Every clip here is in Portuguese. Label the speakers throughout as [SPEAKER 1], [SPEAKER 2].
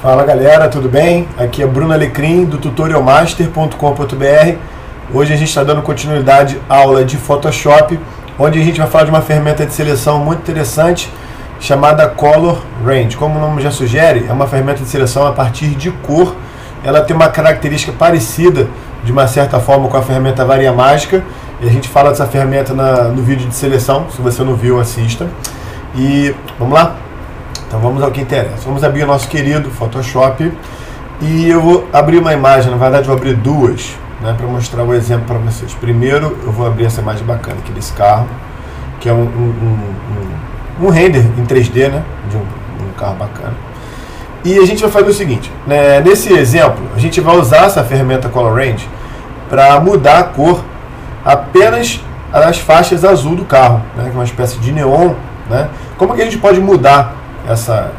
[SPEAKER 1] Fala galera, tudo bem? Aqui é Bruno Alecrim do tutorialmaster.com.br. Hoje a gente está dando continuidade à aula de Photoshop, onde a gente vai falar de uma ferramenta de seleção muito interessante chamada Color Range. Como o nome já sugere, é uma ferramenta de seleção a partir de cor. Ela tem uma característica parecida, de uma certa forma, com a ferramenta Varia Mágica. E a gente fala dessa ferramenta no vídeo de seleção. Se você não viu, assista. E vamos lá? Então vamos ao que interessa. Vamos abrir o nosso querido Photoshop. E eu vou abrir uma imagem, na verdade eu vou abrir duas, né, para mostrar o exemplo para vocês. Primeiro eu vou abrir essa imagem bacana aqui desse carro, que é um render em 3D, né, de um carro bacana. E a gente vai fazer o seguinte, né, nesse exemplo a gente vai usar essa ferramenta Color Range para mudar a cor apenas as faixas azul do carro, né, que é uma espécie de neon, né. Como que a gente pode mudar essa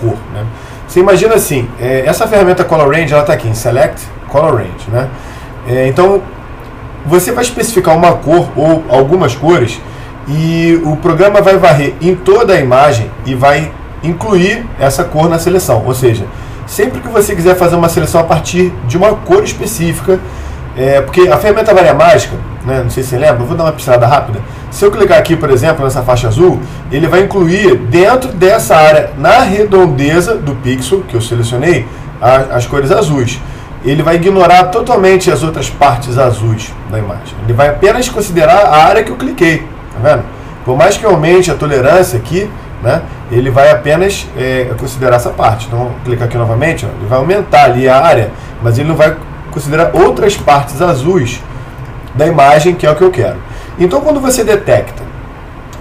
[SPEAKER 1] cor, né? Você imagina assim, essa ferramenta Color Range, ela está aqui em Select Color Range, né? Então você vai especificar uma cor ou algumas cores e o programa vai varrer em toda a imagem e vai incluir essa cor na seleção. Ou seja, sempre que você quiser fazer uma seleção a partir de uma cor específica, porque a ferramenta Varia Mágica, né, não sei se você lembra, eu vou dar uma pincelada rápida. Se eu clicar aqui, por exemplo, nessa faixa azul, ele vai incluir dentro dessa área, na redondeza do pixel que eu selecionei, as cores azuis. Ele vai ignorar totalmente as outras partes azuis da imagem. Ele vai apenas considerar a área que eu cliquei, tá vendo? Por mais que eu aumente a tolerância aqui, né, ele vai apenas considerar essa parte. Então, clicar aqui novamente, ó, ele vai aumentar ali a área, mas ele não vai considerar outras partes azuis da imagem, que é o que eu quero. Então, quando você detecta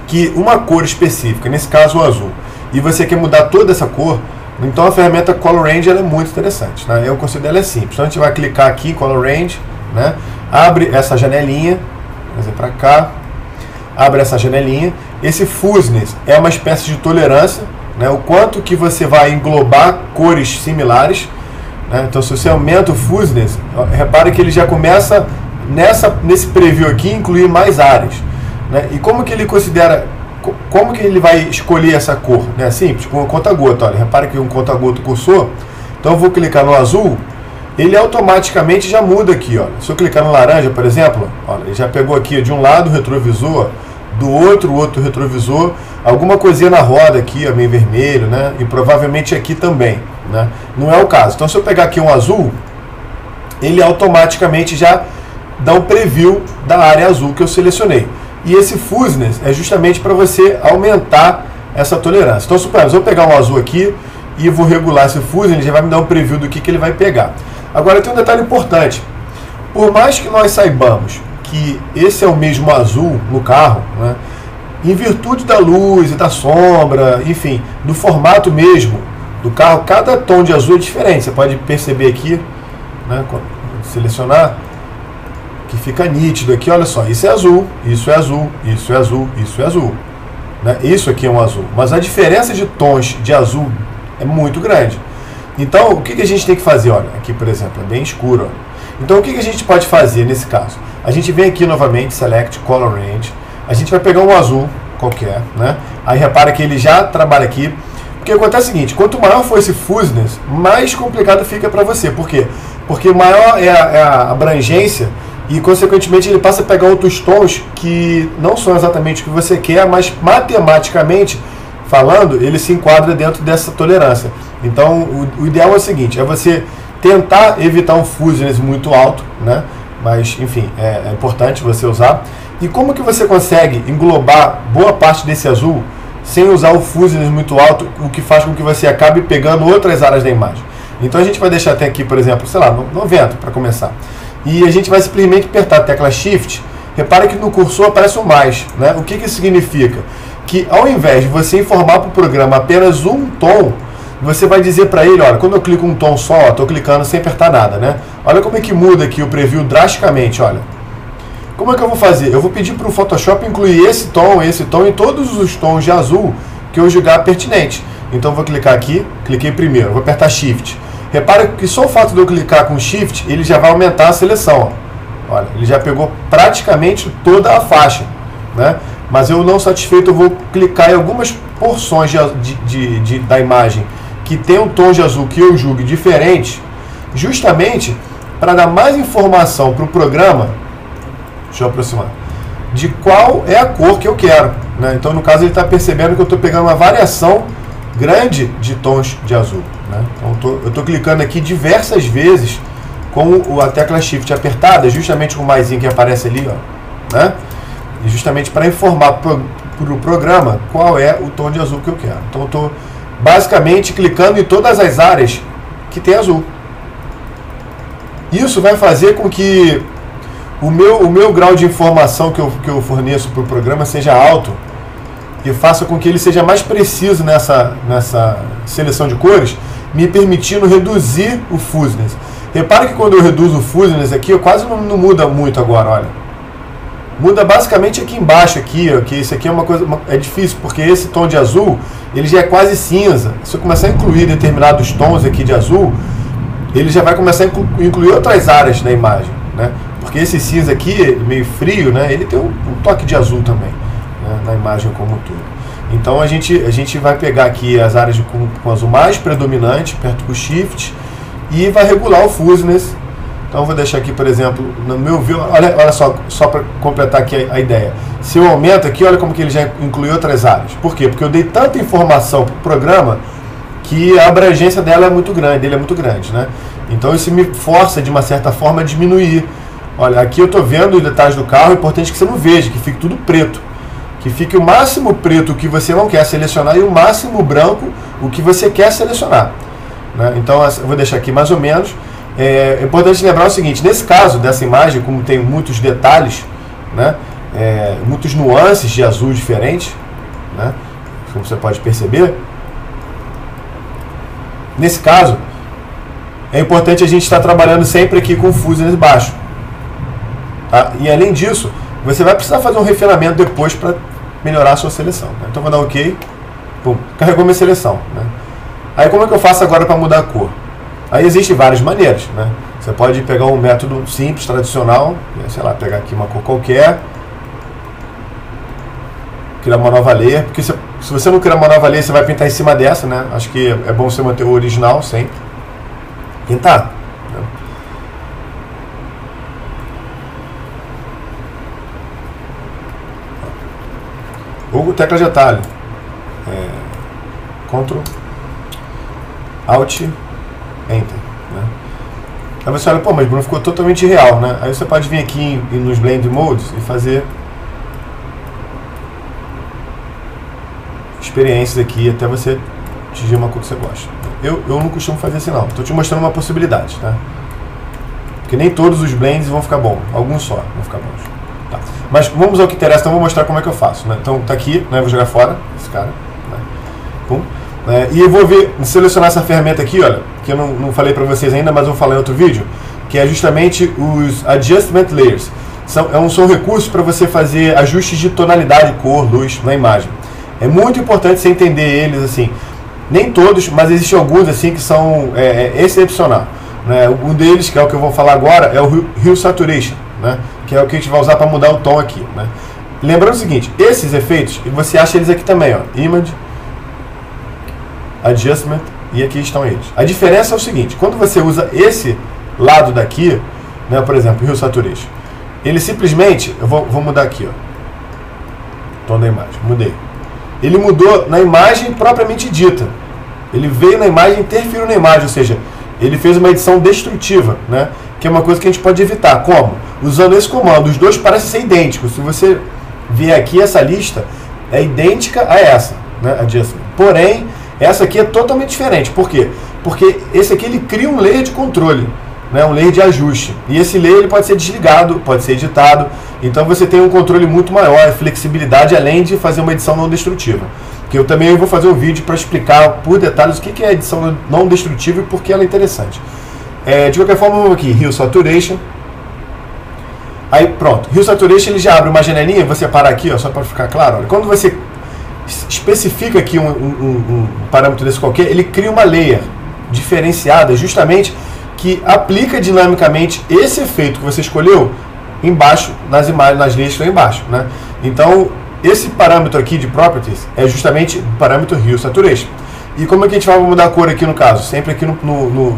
[SPEAKER 1] que uma cor específica, nesse caso o azul, e você quer mudar toda essa cor, então a ferramenta Color Range ela é muito interessante, né? Eu considero ela simples. Então a gente vai clicar aqui em Color Range, né? Abre essa janelinha, vou trazer para cá, abre essa janelinha. Esse Fuzziness é uma espécie de tolerância, né? O quanto que você vai englobar cores similares, né? Então, se você aumenta o Fuzziness, repara que ele já começa nesse preview aqui incluir mais áreas, né? E como que ele considera, como que ele vai escolher essa cor, né? Simples, com um conta-gota. Olha, repara que um conta-gota cursor. Então eu vou clicar no azul, ele automaticamente já muda aqui, olha. Se eu clicar no laranja, por exemplo, olha, ele já pegou aqui de um lado o retrovisor, do outro retrovisor, alguma coisinha na roda aqui, ó, meio vermelho, né? E provavelmente aqui também, né? Não é o caso. Então se eu pegar aqui um azul, ele automaticamente já dá um preview da área azul que eu selecionei. E esse Fuzziness é justamente para você aumentar essa tolerância. Então, suponhamos, eu vou pegar um azul aqui e vou regular esse Fuzziness, ele já vai me dar um preview do que ele vai pegar. Agora, tem um detalhe importante. Por mais que nós saibamos que esse é o mesmo azul no carro, né, em virtude da luz e da sombra, enfim, do formato mesmo do carro, cada tom de azul é diferente. Você pode perceber aqui, né, quando selecionar, que fica nítido aqui, olha só, isso é azul, isso é azul, isso é azul, isso é azul, né? Isso aqui é um azul, mas a diferença de tons de azul é muito grande. Então, o que a gente tem que fazer? Olha, aqui por exemplo, é bem escuro, olha. Então, o que a gente pode fazer nesse caso? A gente vem aqui novamente, Select Color Range, a gente vai pegar um azul qualquer, né? Aí repara que ele já trabalha aqui, porque acontece o seguinte, quanto maior for esse Fuzziness, mais complicado fica para você. Por quê? Porque maior é a abrangência e, consequentemente, ele passa a pegar outros tons que não são exatamente o que você quer, mas matematicamente falando, ele se enquadra dentro dessa tolerância. Então, o ideal é o seguinte, é você tentar evitar um Fuzziness muito alto, né? Mas, enfim, é importante você usar. E como que você consegue englobar boa parte desse azul sem usar o Fuzziness muito alto, o que faz com que você acabe pegando outras áreas da imagem? Então, a gente vai deixar até aqui, por exemplo, sei lá, 90 para começar. E a gente vai simplesmente apertar a tecla Shift. Repara que no cursor aparece um mais, né? O que isso significa? Que ao invés de você informar para o programa apenas um tom, você vai dizer para ele, olha, quando eu clico um tom só, estou clicando sem apertar nada, né? Olha como é que muda aqui o preview drasticamente, olha. Como é que eu vou fazer? Eu vou pedir para o Photoshop incluir esse tom e todos os tons de azul que eu julgar pertinente. Então eu vou clicar aqui, cliquei primeiro, vou apertar Shift. Repara que só o fato de eu clicar com Shift, ele já vai aumentar a seleção. Ó. Olha, ele já pegou praticamente toda a faixa, né? Mas eu não satisfeito, eu vou clicar em algumas porções da imagem que tem um tom de azul que eu julgue diferente, justamente para dar mais informação para o programa, deixa eu aproximar, de qual é a cor que eu quero, né? Então, no caso, ele está percebendo que eu estou pegando uma variação grande de tons de azul, né? Então, eu estou clicando aqui diversas vezes com a tecla Shift apertada, justamente com o maisinho que aparece ali, ó, né? E justamente para informar para o programa qual é o tom de azul que eu quero. Então, eu estou basicamente clicando em todas as áreas que tem azul. Isso vai fazer com que o meu grau de informação que eu forneço para o programa seja alto e faça com que ele seja mais preciso nessa seleção de cores, me permitindo reduzir o fuzziness. Repare que quando eu reduzo o fuzziness aqui, eu quase não muda muito agora, olha. Muda basicamente aqui embaixo, aqui, ó, que isso aqui é uma coisa, é difícil, porque esse tom de azul, ele já é quase cinza. Se eu começar a incluir determinados tons aqui de azul, ele já vai começar a incluir outras áreas na imagem, né? Porque esse cinza aqui, meio frio, né, ele tem um toque de azul também, né, na imagem como um todo. Então a gente vai pegar aqui as áreas com azul mais predominante, aperto com o Shift, e vai regular o fuzziness. Então eu vou deixar aqui, por exemplo, no meu view, olha só para completar aqui a ideia. Se eu aumento aqui, olha como que ele já inclui outras áreas. Por quê? Porque eu dei tanta informação para o programa que a abrangência dela é muito grande, ele é muito grande, né? Então isso me força, de uma certa forma, a diminuir. Olha, aqui eu estou vendo os detalhes do carro, é importante que você não veja, que fique tudo preto. Que fique o máximo preto o que você não quer selecionar e o máximo branco o que você quer selecionar, né? Então eu vou deixar aqui mais ou menos. É importante lembrar o seguinte, nesse caso dessa imagem, como tem muitos detalhes, né, muitos nuances de azul diferentes, né, como você pode perceber, nesse caso, é importante a gente estar trabalhando sempre aqui com o fuzziness baixo. Tá? E além disso, você vai precisar fazer um refinamento depois para melhorar a sua seleção, né? Então vou dar OK, pum, carregou minha seleção, né? Aí como é que eu faço agora para mudar a cor? Aí existem várias maneiras, né? Você pode pegar um método simples, tradicional, sei lá, pegar aqui uma cor qualquer, criar uma nova layer, porque se você não criar uma nova layer, você vai pintar em cima dessa, né? Acho que é bom você manter o original sempre. Pintar, né? Ou tecla de atalho. Ctrl, Alt, Enter, né? Aí você olha, pô, mas Bruno, ficou totalmente real, né? Aí você pode vir aqui nos Blend Modes e fazer experiências aqui até você atingir uma cor que você gosta. Eu não costumo fazer assim não, estou te mostrando uma possibilidade, tá? Porque nem todos os blends vão ficar bons, alguns só vão ficar bons. Tá. Mas vamos ao que interessa, então vou mostrar como é que eu faço, né? Então tá aqui, né? Vou jogar fora esse cara, né? Pum. E eu vou selecionar essa ferramenta aqui, olha, que eu não falei para vocês ainda, mas eu vou falar em outro vídeo, que é justamente os Adjustment Layers. São recursos para você fazer ajustes de tonalidade, cor, luz na imagem. É muito importante você entender eles, assim, nem todos, mas existem alguns assim que são excepcional, né? Um deles, que é o que eu vou falar agora, é o Hue Saturation, né? Que é o que a gente vai usar para mudar o tom aqui, né? Lembrando o seguinte, esses efeitos, você acha eles aqui também, ó, Image, Adjustment, e aqui estão eles. A diferença é o seguinte, quando você usa esse lado daqui, né, por exemplo, Hue Saturation, ele simplesmente, eu vou mudar aqui, ó, tom da imagem, mudei. Ele mudou na imagem propriamente dita. Ele veio na imagem e interferiu na imagem, ou seja, ele fez uma edição destrutiva, né, que é uma coisa que a gente pode evitar. Como? Usando esse comando. Os dois parecem ser idênticos. Se você vier aqui, essa lista é idêntica a essa, né, Adjustment. Porém, essa aqui é totalmente diferente. Por quê? Porque esse aqui ele cria um layer de controle, né, um layer de ajuste. E esse layer ele pode ser desligado, pode ser editado. Então você tem um controle muito maior, flexibilidade, além de fazer uma edição não destrutiva. Que eu também vou fazer um vídeo para explicar por detalhes o que é edição não destrutiva e por que ela é interessante. De qualquer forma, vamos aqui, Hue Saturation. Aí pronto, Hue Saturation ele já abre uma janelinha, você parar aqui, ó, só para ficar claro. Olha, quando você especifica aqui um parâmetro desse qualquer, ele cria uma layer diferenciada, justamente, que aplica dinamicamente esse efeito que você escolheu embaixo, nas imagens, nas linhas que estão embaixo, né? Então, esse parâmetro aqui de Properties é justamente o parâmetro Hue Saturation. E como é que a gente vai mudar a cor aqui no caso? Sempre aqui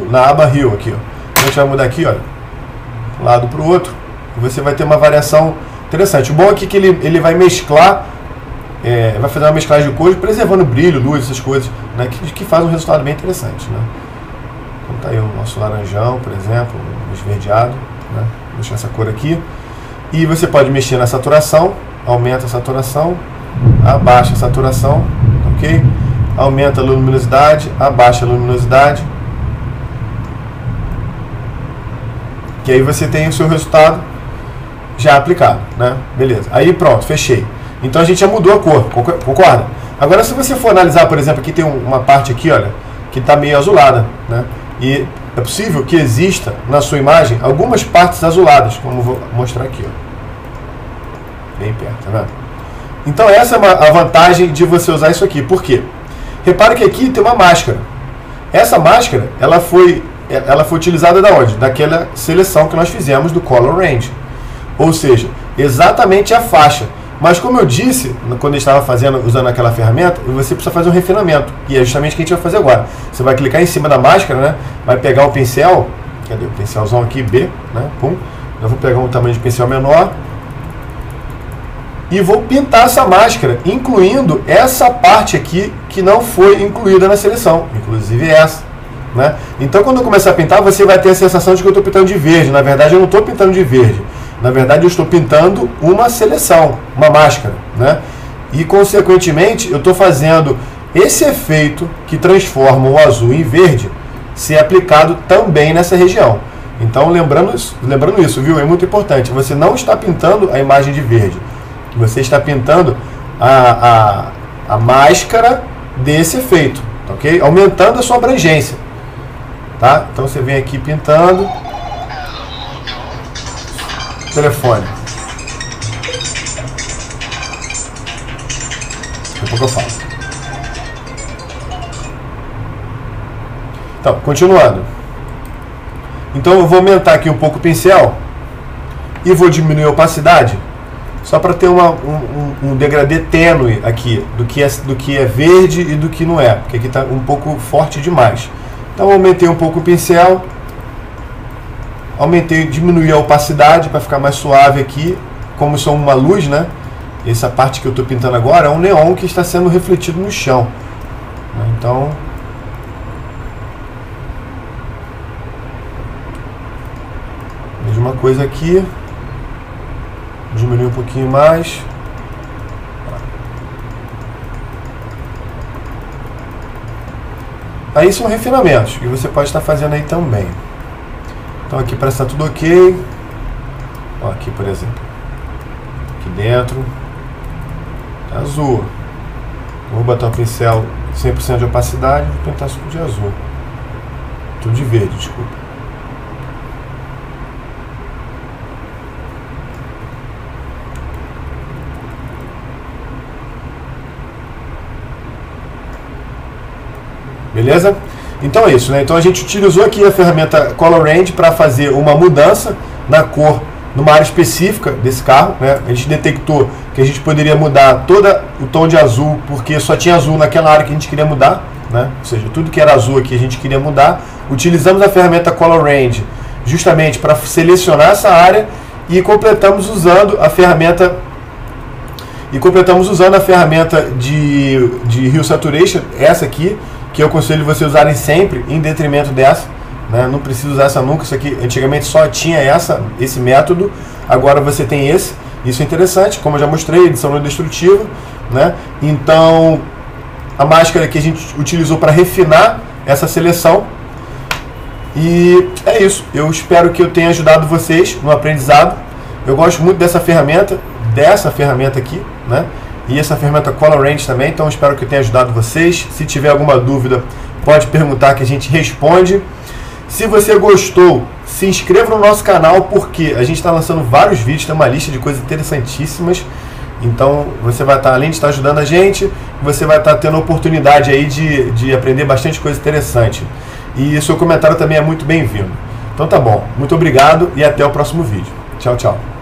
[SPEAKER 1] na aba Hue aqui, ó. A gente vai mudar aqui, olha, de um lado para o outro, e você vai ter uma variação interessante. O bom aqui é que ele vai mesclar, vai fazer uma mesclagem de cores, preservando brilho, luz, essas coisas, né, que faz um resultado bem interessante, né? Então tá aí o nosso laranjão, por exemplo, esverdeado, né? Vou deixar essa cor aqui. E você pode mexer na saturação, aumenta a saturação, abaixa a saturação, ok? Aumenta a luminosidade, abaixa a luminosidade. Que aí você tem o seu resultado já aplicado, né? Beleza. Aí pronto, fechei. Então a gente já mudou a cor, concorda? Agora se você for analisar, por exemplo, aqui tem uma parte aqui, olha, que está meio azulada, né? E é possível que exista na sua imagem algumas partes azuladas, como eu vou mostrar aqui, ó. Bem perto, tá vendo? Então essa é a vantagem de você usar isso aqui. Por quê? Repara que aqui tem uma máscara. Essa máscara, ela foi utilizada da onde? Daquela seleção que nós fizemos do Color Range. Ou seja, exatamente a faixa. Mas como eu disse, quando eu estava usando aquela ferramenta, você precisa fazer um refinamento. E é justamente o que a gente vai fazer agora. Você vai clicar em cima da máscara, né? Vai pegar o pincel. Cadê o pincelzão aqui? B, né? Pum. Eu vou pegar um tamanho de pincel menor. E vou pintar essa máscara, incluindo essa parte aqui que não foi incluída na seleção, inclusive essa, né? Então quando eu começar a pintar, você vai ter a sensação de que eu estou pintando de verde. Na verdade eu não estou pintando de verde, na verdade eu estou pintando uma seleção, uma máscara, né? E consequentemente eu estou fazendo esse efeito que transforma o azul em verde ser aplicado também nessa região. Então lembrando isso, viu? É muito importante, você não está pintando a imagem de verde. Você está pintando a máscara desse efeito, ok? Aumentando a sua abrangência, tá? Então você vem aqui pintando. Telefone. Daqui a pouco eu falo. Então, continuando. Então eu vou aumentar aqui um pouco o pincel e vou diminuir a opacidade, só para ter um degradê tênue aqui, do que é verde e do que não é, porque aqui está um pouco forte demais. Então aumentei um pouco o pincel, diminuí a opacidade para ficar mais suave aqui, como sou uma luz, né? Essa parte que eu estou pintando agora é um neon que está sendo refletido no chão. Então, mesma coisa aqui. Diminuir um pouquinho mais. Aí são refinamentos que você pode estar fazendo aí também. Então aqui parece que está tudo ok. Ó, aqui por exemplo, aqui dentro tá azul. Vou botar o pincel 100% de opacidade, vou pintar tudo de azul, tudo de verde, desculpa. Beleza? Então é isso, né? Então a gente utilizou aqui a ferramenta Color Range para fazer uma mudança na cor numa área específica desse carro, né? A gente detectou que a gente poderia mudar todo o tom de azul, porque só tinha azul naquela área que a gente queria mudar, né? Ou seja, tudo que era azul aqui a gente queria mudar. Utilizamos a ferramenta Color Range justamente para selecionar essa área e completamos usando a ferramenta de Hue Saturation, essa aqui, que eu aconselho você usarem sempre em detrimento dessa, né? Não precisa usar essa nunca. Isso aqui antigamente só tinha esse método, agora você tem esse. Isso é interessante, como eu já mostrei, edição não destrutiva, né? Então a máscara que a gente utilizou para refinar essa seleção. E é isso, eu espero que eu tenha ajudado vocês no aprendizado. Eu gosto muito dessa ferramenta aqui, né? E essa ferramenta Color Range também, então espero que eu tenha ajudado vocês. Se tiver alguma dúvida, pode perguntar que a gente responde. Se você gostou, se inscreva no nosso canal, porque a gente está lançando vários vídeos, tem uma lista de coisas interessantíssimas. Então você vai estar, além de estar ajudando a gente, você vai estar tendo a oportunidade aí de aprender bastante coisa interessante. E seu comentário também é muito bem-vindo. Então tá bom, muito obrigado e até o próximo vídeo. Tchau, tchau.